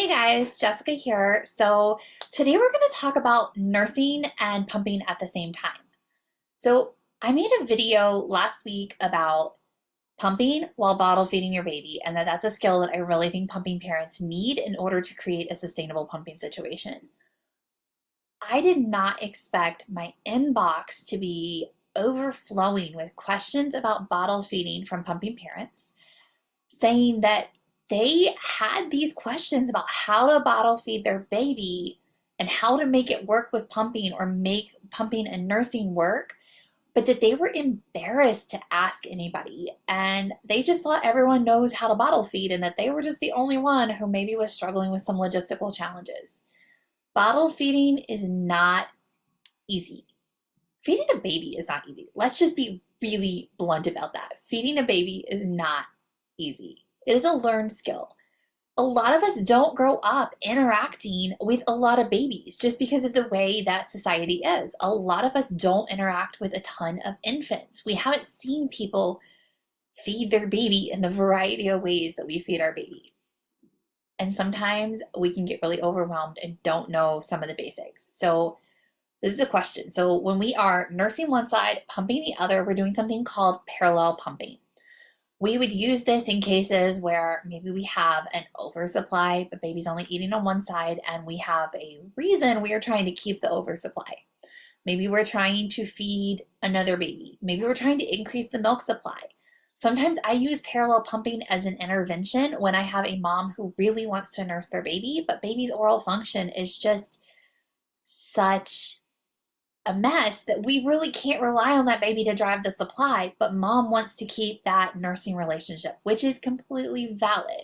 Hey guys, Jessica here. So today we're going to talk about nursing and pumping at the same time. So I made a video last week about pumping while bottle feeding your baby, and that's a skill that I really think pumping parents need in order to create a sustainable pumping situation. I did not expect my inbox to be overflowing with questions about bottle feeding from pumping parents, saying that they had these questions about how to bottle feed their baby and how to make it work with pumping or make pumping and nursing work, but that they were embarrassed to ask anybody. And they just thought everyone knows how to bottle feed and that they were just the only one who maybe was struggling with some logistical challenges. Bottle feeding is not easy. Feeding a baby is not easy. Let's just be really blunt about that. Feeding a baby is not easy. It is a learned skill. A lot of us don't grow up interacting with a lot of babies just because of the way that society is. A lot of us don't interact with a ton of infants. We haven't seen people feed their baby in the variety of ways that we feed our baby. And sometimes we can get really overwhelmed and don't know some of the basics. So this is a question. So when we are nursing one side, pumping the other, we're doing something called parallel pumping. We would use this in cases where maybe we have an oversupply, but baby's only eating on one side, and we have a reason we are trying to keep the oversupply. Maybe we're trying to feed another baby. Maybe we're trying to increase the milk supply. Sometimes I use parallel pumping as an intervention when I have a mom who really wants to nurse their baby, but baby's oral function is just such a mess that we really can't rely on that baby to drive the supply, but mom wants to keep that nursing relationship, which is completely valid.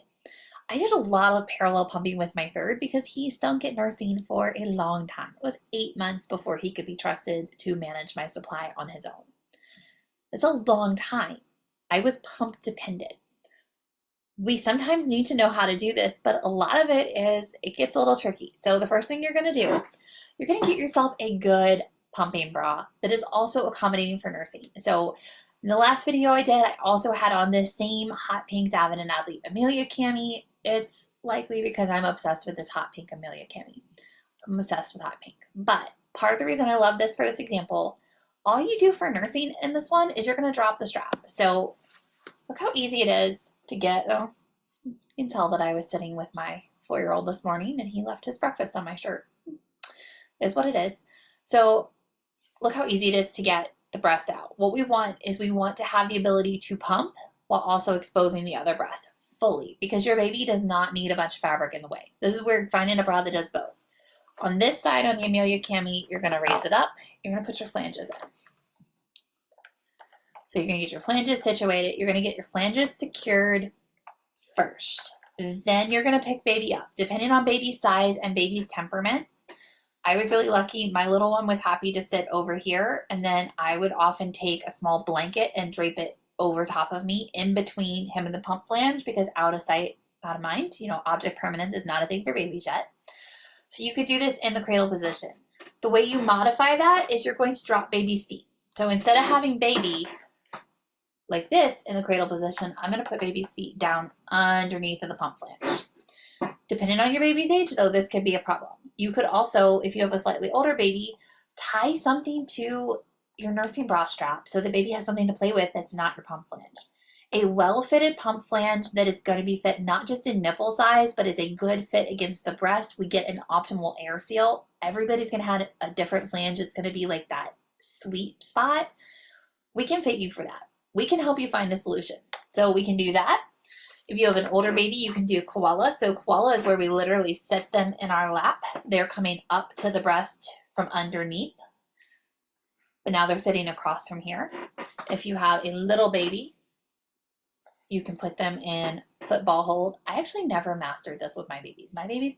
I did a lot of parallel pumping with my third because he stunk at nursing for a long time. It was 8 months before he could be trusted to manage my supply on his own. It's a long time. I was pump dependent. We sometimes need to know how to do this, but a lot of it gets a little tricky. So the first thing you're going to do, you're going to get yourself a good pumping bra that is also accommodating for nursing. So in the last video I did, I also had on this same hot pink Davin and Adley Amelia cami. It's likely because I'm obsessed with this hot pink Amelia cami. I'm obsessed with hot pink. But part of the reason I love this for this example, all you do for nursing in this one is you're going to drop the strap. So look how easy it is to get. Oh, you can tell that I was sitting with my 4-year-old this morning and he left his breakfast on my shirt. Is what it is. So look how easy it is to get the breast out. What we want is we want to have the ability to pump while also exposing the other breast fully, because your baby does not need a bunch of fabric in the way. This is where finding a bra that does both. On this side, on the Amelia cami, you're going to raise it up. You're going to put your flanges in. So you're going to get your flanges situated. You're going to get your flanges secured first. Then you're going to pick baby up. Depending on baby's size and baby's temperament, I was really lucky. My little one was happy to sit over here, and then I would often take a small blanket and drape it over top of me in between him and the pump flange, because out of sight, out of mind. Object permanence is not a thing for babies yet. So you could do this in the cradle position. The way you modify that is you're going to drop baby's feet. So instead of having baby like this in the cradle position, I'm going to put baby's feet down underneath of the pump flange. Depending on your baby's age, though, this could be a problem. You could also, if you have a slightly older baby, tie something to your nursing bra strap so the baby has something to play with that's not your pump flange. A well-fitted pump flange that is going to be fit not just in nipple size, but is a good fit against the breast. We get an optimal air seal. Everybody's going to have a different flange. It's going to be like that sweet spot. We can fit you for that. We can help you find a solution. So we can do that. If you have an older baby, you can do koala. So koala is where we literally sit them in our lap. They're coming up to the breast from underneath, but now they're sitting across from here. If you have a little baby, you can put them in football hold. I actually never mastered this with my babies. My babies,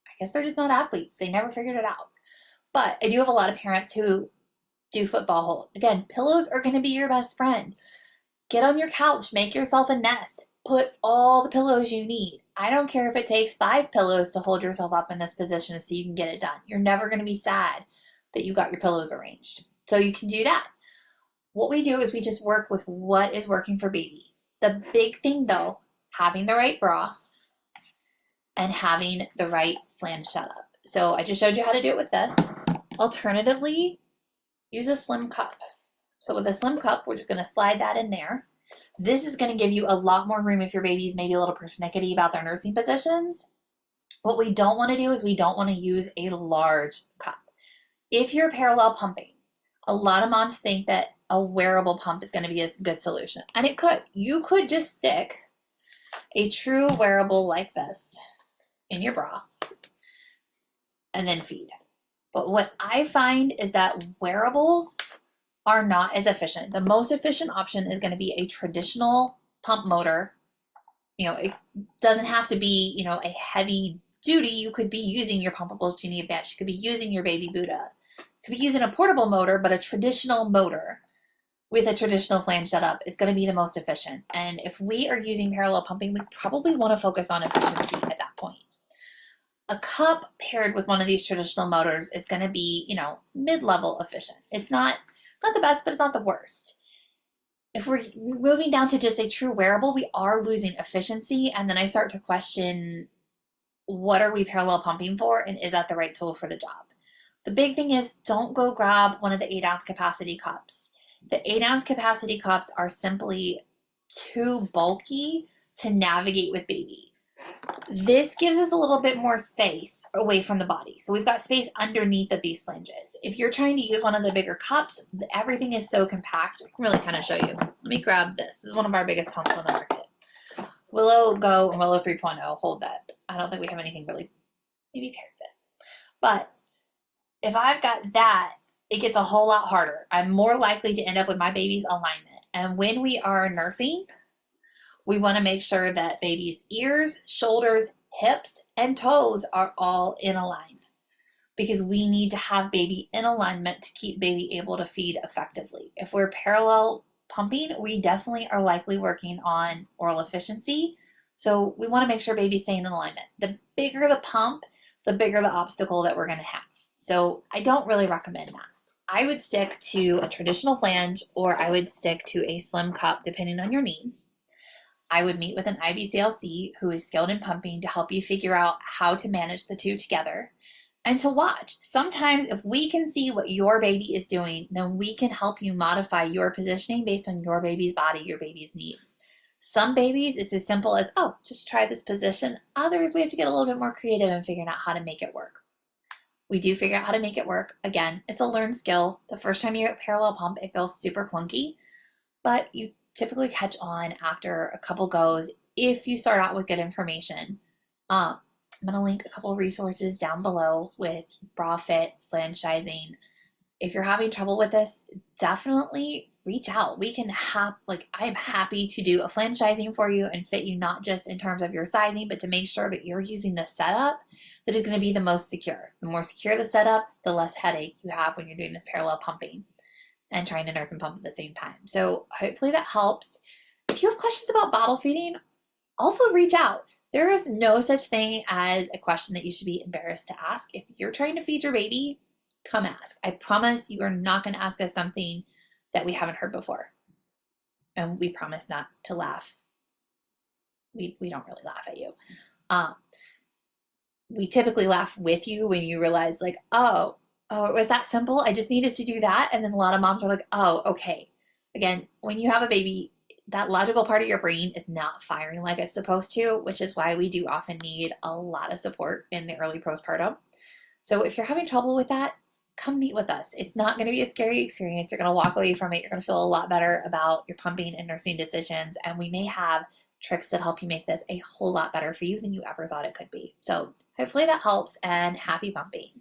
I guess they're just not athletes. They never figured it out. But I do have a lot of parents who do football hold. Again, pillows are going to be your best friend. Get on your couch, make yourself a nest. Put all the pillows you need. I don't care if it takes 5 pillows to hold yourself up in this position so you can get it done. You're never going to be sad that you got your pillows arranged. So you can do that. What we do is we just work with what is working for baby. The big thing though, having the right bra and having the right flange setup. So I just showed you how to do it with this. Alternatively, use a slim cup. So with a slim cup, we're just gonna slide that in there. This is gonna give you a lot more room if your baby's maybe a little persnickety about their nursing positions. What we don't wanna do is we don't wanna use a large cup. If you're parallel pumping, a lot of moms think that a wearable pump is gonna be a good solution. And it could. You could just stick a true wearable like this in your bra and then feed. But what I find is that wearables are not as efficient. The most efficient option is going to be a traditional pump motor. It doesn't have to be, a heavy duty. You could be using your Pumpables Genie Advance. You could be using your Baby Buddha. You could be using a portable motor, but a traditional motor with a traditional flange setup is going to be the most efficient. And if we are using parallel pumping, we probably want to focus on efficiency at that point. A cup paired with one of these traditional motors is going to be, mid-level efficient. It's not the best, but it's not the worst. If we're moving down to just a true wearable, we are losing efficiency. And then I start to question, what are we parallel pumping for? And is that the right tool for the job? The big thing is, don't go grab one of the 8-ounce capacity cups. The 8-ounce capacity cups are simply too bulky to navigate with baby. This gives us a little bit more space away from the body. So we've got space underneath of these flanges. If you're trying to use one of the bigger cups, everything is so compact. I can really kind of show you. Let me grab this. This is one of our biggest pumps on the market. Willow Go and Willow 3.0 hold that. I don't think we have anything really maybe paired fit. But if I've got that, it gets a whole lot harder. I'm more likely to end up with my baby's alignment. And when we are nursing, we want to make sure that baby's ears, shoulders, hips, and toes are all in aligned, because we need to have baby in alignment to keep baby able to feed effectively. If we're parallel pumping, we definitely are likely working on oral efficiency. So we want to make sure baby's staying in alignment. The bigger the pump, the bigger the obstacle that we're going to have. So I don't really recommend that. I would stick to a traditional flange, or I would stick to a slim cup depending on your needs. I would meet with an IBCLC who is skilled in pumping to help you figure out how to manage the two together and to watch. Sometimes if we can see what your baby is doing, then we can help you modify your positioning based on your baby's body, your baby's needs. Some babies, it's as simple as, oh, just try this position. Others, we have to get a little bit more creative in figuring out how to make it work. We do figure out how to make it work. Again, it's a learned skill. The first time you're at parallel pump, it feels super clunky, but you typically catch on after a couple goes if you start out with good information. I'm going to link a couple resources down below with bra fit, flange sizing. If you're having trouble with this, definitely reach out. We can I'm happy to do a flange sizing for you and fit you, not just in terms of your sizing, but to make sure that you're using the setup that is going to be the most secure. The more secure the setup, the less headache you have when you're doing this parallel pumping and trying to nurse and pump at the same time. So hopefully that helps. If you have questions about bottle feeding, also reach out. There is no such thing as a question that you should be embarrassed to ask. If you're trying to feed your baby, come ask. I promise you are not going to ask us something that we haven't heard before. And we promise not to laugh. We don't really laugh at you. We typically laugh with you when you realize oh, it was that simple. I just needed to do that. And then a lot of moms are like, oh, okay. Again, when you have a baby, that logical part of your brain is not firing like it's supposed to, which is why we do often need a lot of support in the early postpartum. So if you're having trouble with that, come meet with us. It's not going to be a scary experience. You're going to walk away from it. You're going to feel a lot better about your pumping and nursing decisions. And we may have tricks that help you make this a whole lot better for you than you ever thought it could be. So hopefully that helps, and happy pumping.